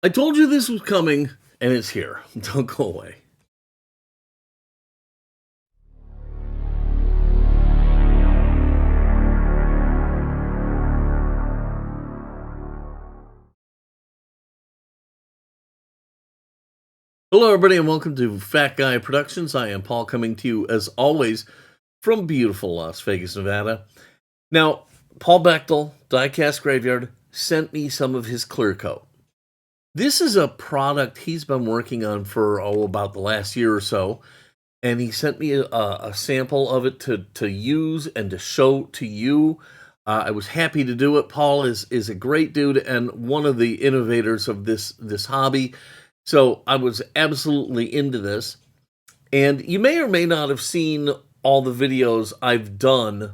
I told you this was coming, and it's here. Don't go away. Hello, everybody, and welcome to Fat Guy Productions. I am Paul, coming to you, as always, from beautiful Las Vegas, Nevada. Now, Paul Bechtel, Diecast Graveyard, sent me some of his clear coat. This is a product he's been working on for, about the last year or so, and he sent me a sample of it to use and to show to you. I was happy to do it. Paul is a great dude and one of the innovators of this hobby. So I was absolutely into this. And you may or may not have seen all the videos I've done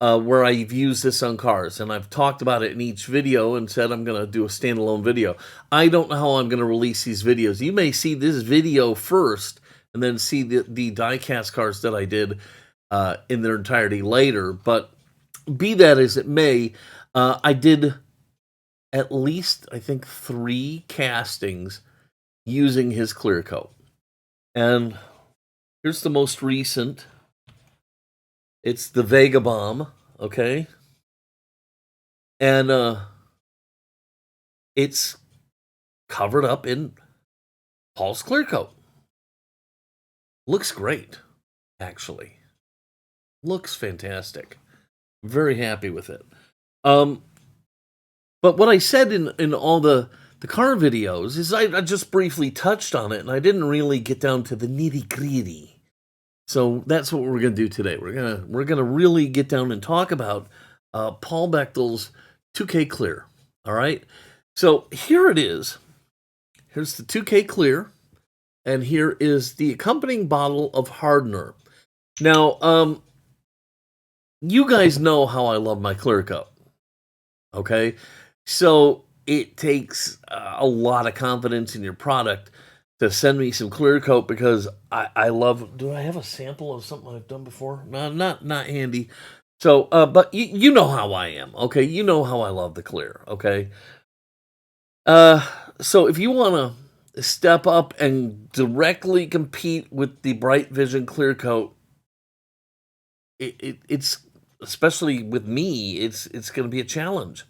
where I've used this on cars. And I've talked about it in each video and said I'm going to do a standalone video. I don't know how I'm going to release these videos. You may see this video first and then see the die-cast cars that I did in their entirety later. But be that as it may, I did at least, I think, 3 castings using his clear coat. And here's the most recent. It's the Vega Bomb, okay? And it's covered up in Paul's clear coat. Looks great, actually. Looks fantastic. Very happy with it. But what I said in all the car videos is I just briefly touched on it, and I didn't really get down to the nitty-gritty. So that's what we're going to do today. We're gonna really get down and talk about Paul Bechtel's 2K Clear. All right? So here it is. Here's the 2K Clear, and here is the accompanying bottle of hardener. Now, you guys know how I love my clear coat. Okay? So it takes a lot of confidence in your product to send me some clear coat because I love. Do I have a sample of something I've done before? No, not handy. So, but you know how I am, okay? You know how I love the clear, okay? So if you want to step up and directly compete with the Bright Vision clear coat, it's especially with me, it's going to be a challenge.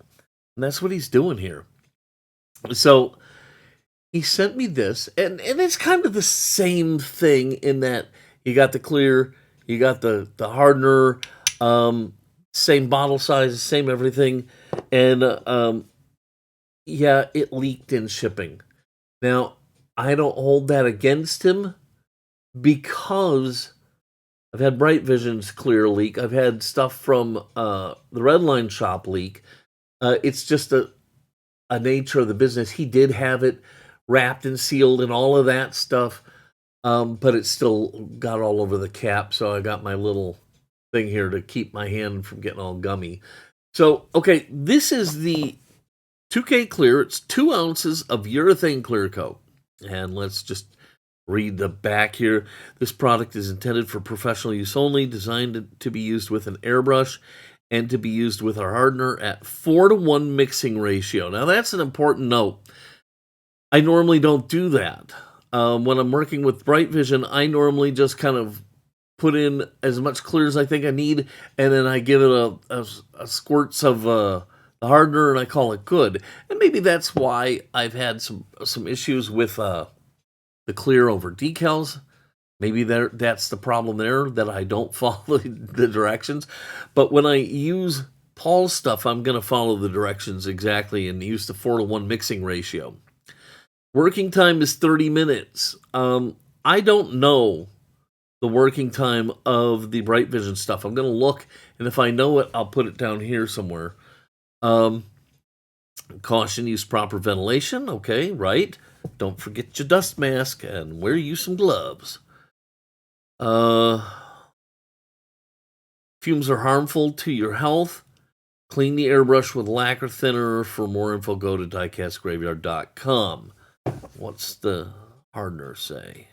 And that's what he's doing here. So he sent me this, and it's kind of the same thing in that you got the clear, you got the hardener, same bottle size, same everything, and yeah, it leaked in shipping. Now, I don't hold that against him because I've had Bright Vision's clear leak. I've had stuff from the Redline Shop leak. It's just a nature of the business. He did have it wrapped and sealed and all of that stuff, but it still got all over the cap, so I got my little thing here to keep my hand from getting all gummy. So, okay, this is the 2K Clear. It's 2 ounces of urethane clear coat. And let's just read the back here. This product is intended for professional use only, designed to be used with an airbrush and to be used with our hardener at 4-to-1 mixing ratio. Now, that's an important note. I normally don't do that. When I'm working with Bright Vision, I normally just kind of put in as much clear as I think I need, and then I give it a squirts of the hardener, and I call it good. And maybe that's why I've had some issues with the clear over decals. Maybe that's the problem there, that I don't follow the directions. But when I use Paul's stuff, I'm going to follow the directions exactly and use the 4-to-1 mixing ratio. Working time is 30 minutes. I don't know the working time of the Bright Vision stuff. I'm going to look, and if I know it, I'll put it down here somewhere. Caution, use proper ventilation. Okay, right. Don't forget your dust mask and wear you some gloves. Fumes are harmful to your health. Clean the airbrush with lacquer thinner. For more info, go to diecastgraveyard.com. What's the hardener say?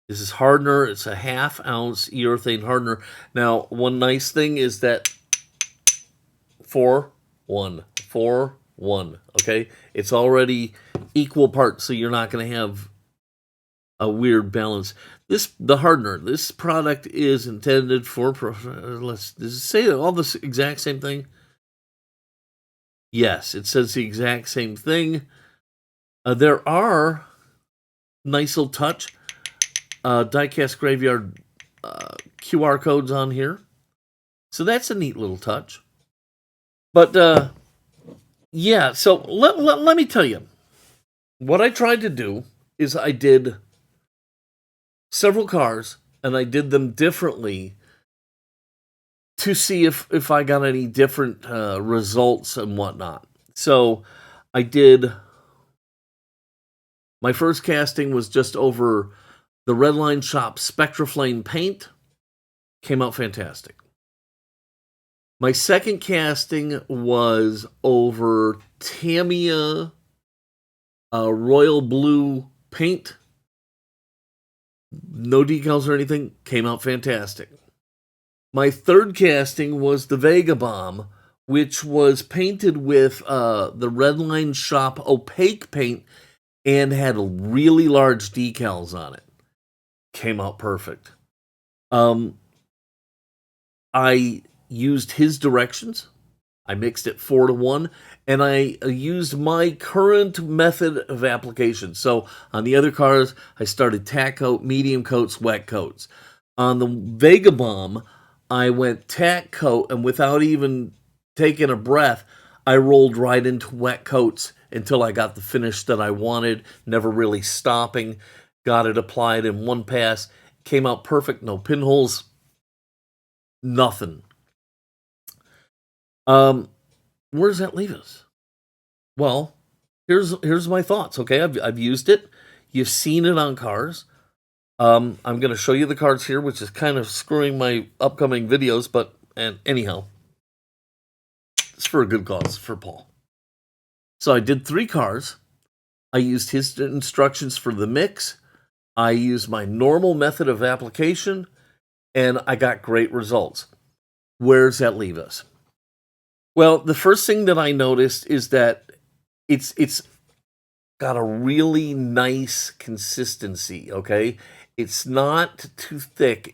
This is hardener. It's a 1/2 ounce urethane hardener. Now, one nice thing is that 4-1 1, okay? It's already equal parts, so you're not going to have a weird balance. The hardener, this product is intended for, does it say all the exact same thing? Yes, it says the exact same thing. There are nice little touch Diecast Graveyard QR codes on here. So that's a neat little touch. But, yeah, so let me tell you. What I tried to do is I did several cars, and I did them differently to see if I got any different results and whatnot. So I did... My first casting was just over the Redline Shop Spectraflame paint. Came out fantastic. My second casting was over Tamiya Royal Blue paint. No decals or anything. Came out fantastic. My third casting was the Vega Bomb, which was painted with the Redline Shop opaque paint and had really large decals on it. Came out perfect. I used his directions. I mixed it 4-1, and I used my current method of application. So on the other cars, I started tack coat, medium coats, wet coats. On the Vega Bomb, I went tack coat, and without even taking a breath, I rolled right into wet coats until I got the finish that I wanted, never really stopping. Got it applied in one pass. Came out perfect, no pinholes, nothing. Where does that leave us? Well, here's my thoughts, okay? I've used it. You've seen it on cars. I'm going to show you the cards here, which is kind of screwing my upcoming videos, but anyhow, it's for a good cause, for Paul. So I did 3 cars. I used his instructions for the mix. I used my normal method of application, and I got great results. Where does that leave us? Well, the first thing that I noticed is that it's got a really nice consistency, okay? It's not too thick.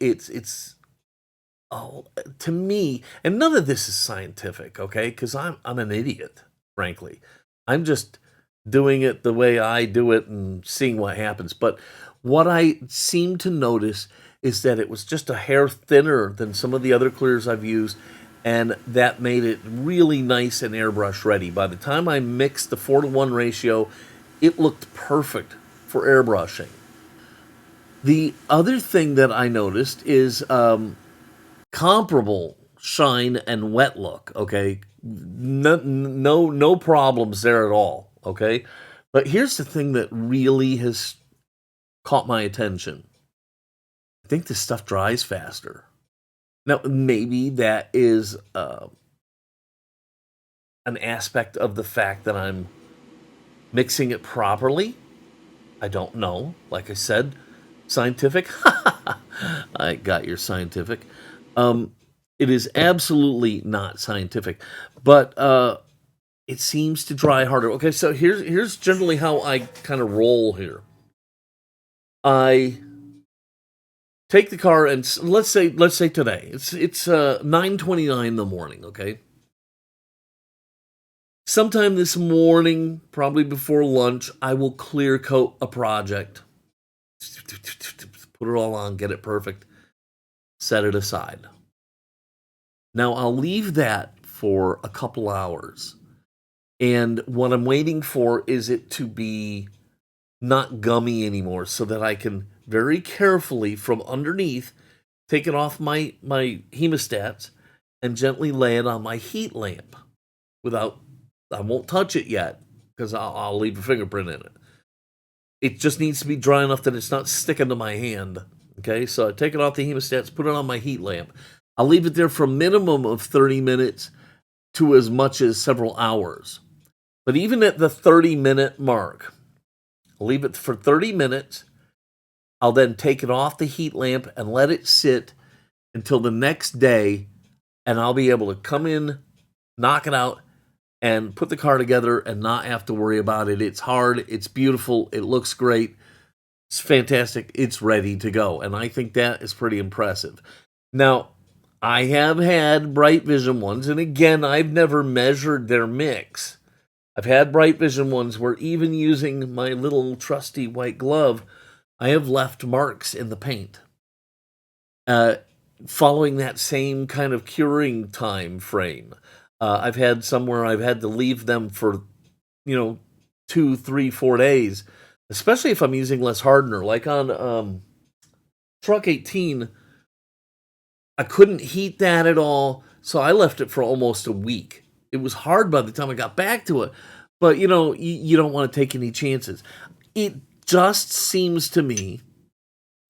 To me, and none of this is scientific, okay? Because I'm an idiot, frankly. I'm just doing it the way I do it and seeing what happens. But what I seem to notice is that it was just a hair thinner than some of the other clears I've used, and that made it really nice and airbrush ready. By the time I mixed the 4-1 ratio, it looked perfect for airbrushing. The other thing that I noticed is comparable shine and wet look, okay? No problems there at all, okay? But here's the thing that really has caught my attention. I think this stuff dries faster. Now, maybe that is an aspect of the fact that I'm mixing it properly. I don't know. Like I said, scientific. I got your scientific. It is absolutely not scientific, but it seems to dry harder. Okay, so here's generally how I kind of roll here. I take the car and let's say today it's 9:29 in the morning. Okay, sometime this morning, probably before lunch, I will clear coat a project. Put it all on, get it perfect, set it aside. Now I'll leave that for a couple hours, and what I'm waiting for is it to be not gummy anymore, so that I can very carefully from underneath take it off my hemostats and gently lay it on my heat lamp. I won't touch it yet because I'll leave a fingerprint in it. It just needs to be dry enough that it's not sticking to my hand. Okay, so I take it off the hemostats, put it on my heat lamp. I'll leave it there for a minimum of 30 minutes to as much as several hours. But even at the 30-minute mark, I'll leave it for 30 minutes. I'll then take it off the heat lamp and let it sit until the next day, and I'll be able to come in, knock it out, and put the car together and not have to worry about it. It's hard, it's beautiful, it looks great, it's fantastic, it's ready to go. And I think that is pretty impressive. Now, I have had Bright Vision ones, and again, I've never measured their mix. I've had Bright Vision ones where even using my little trusty white glove, I have left marks in the paint. Following that same kind of curing time frame. I've had some where I've had to leave them for, 2, 3, 4 days, especially if I'm using less hardener. Like on Truck 18, I couldn't heat that at all, so I left it for almost a week. It was hard by the time I got back to it, but you don't want to take any chances. It just seems to me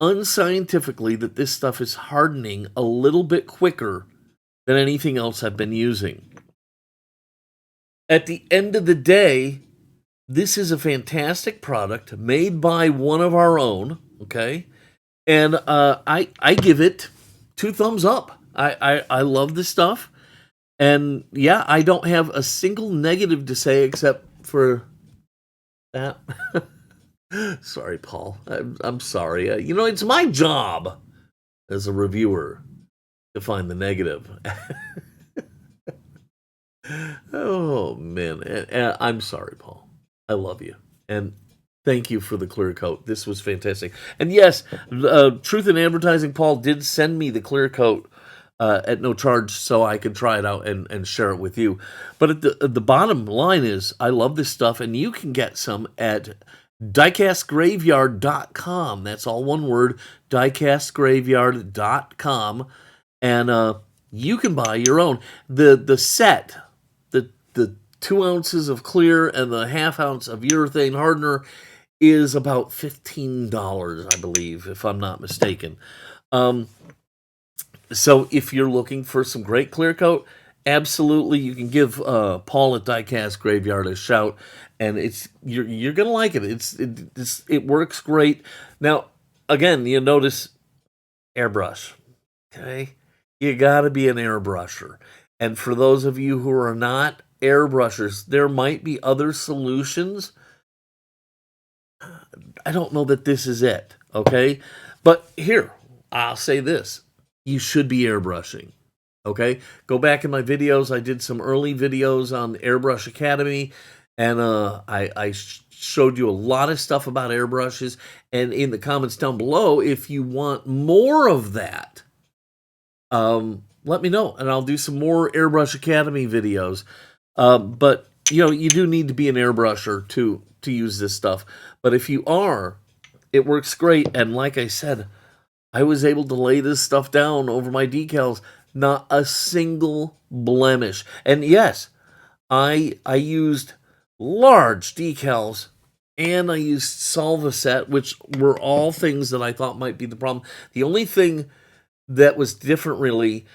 unscientifically that this stuff is hardening a little bit quicker than anything else I've been using. At the end of the day, this is a fantastic product made by one of our own, okay? And I give it 2 thumbs up. I love this stuff. And yeah, I don't have a single negative to say except for that. Sorry, Paul. I'm sorry. It's my job as a reviewer to find the negative. Oh, man. I'm sorry, Paul. I love you. And thank you for the clear coat. This was fantastic. And yes, Truth in Advertising, Paul did send me the clear coat at no charge so I could try it out and share it with you. But at the bottom line is, I love this stuff, and you can get some at diecastgraveyard.com. That's all one word, diecastgraveyard.com. And you can buy your own. The set, the 2 ounces of clear and the ½ ounce of urethane hardener is about $15, I believe, if I'm not mistaken. So if you're looking for some great clear coat, absolutely, you can give Paul at Diecast Graveyard a shout, and you're gonna like it. It works great. Now, again, you notice airbrush. Okay, you got to be an airbrusher, and for those of you who are not airbrushers, there might be other solutions. I don't know that this is it. Okay, but here I'll say this: you should be airbrushing. Okay, go back in my videos. I did some early videos on Airbrush Academy, and I showed you a lot of stuff about airbrushes. And in the comments down below, if you want more of that, let me know, and I'll do some more Airbrush Academy videos. But you do need to be an airbrusher to use this stuff. But if you are, it works great. And like I said, I was able to lay this stuff down over my decals. Not a single blemish. And yes, I used large decals, and I used Solvaset, which were all things that I thought might be the problem. The only thing that was different, really,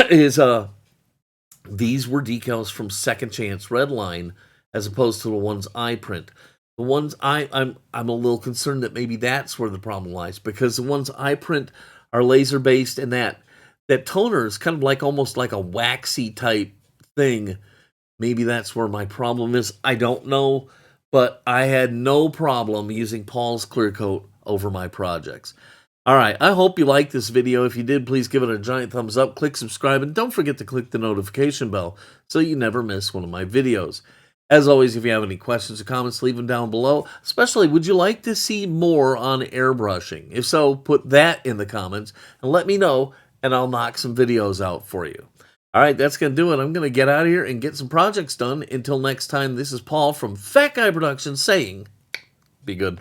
is these were decals from Second Chance Redline, as opposed to the ones I print. The ones I'm a little concerned that maybe that's where the problem lies, because the ones I print are laser based, and that toner is kind of like almost like a waxy type thing. Maybe that's where my problem is. I don't know, but I had no problem using Paul's clear coat over my projects. All right, I hope you liked this video. If you did, please give it a giant thumbs up, click subscribe, and don't forget to click the notification bell so you never miss one of my videos. As always, if you have any questions or comments, leave them down below. Especially, would you like to see more on airbrushing? If so, put that in the comments and let me know, and I'll knock some videos out for you. All right, that's going to do it. I'm going to get out of here and get some projects done. Until next time, this is Paul from Fat Guy Productions saying, be good.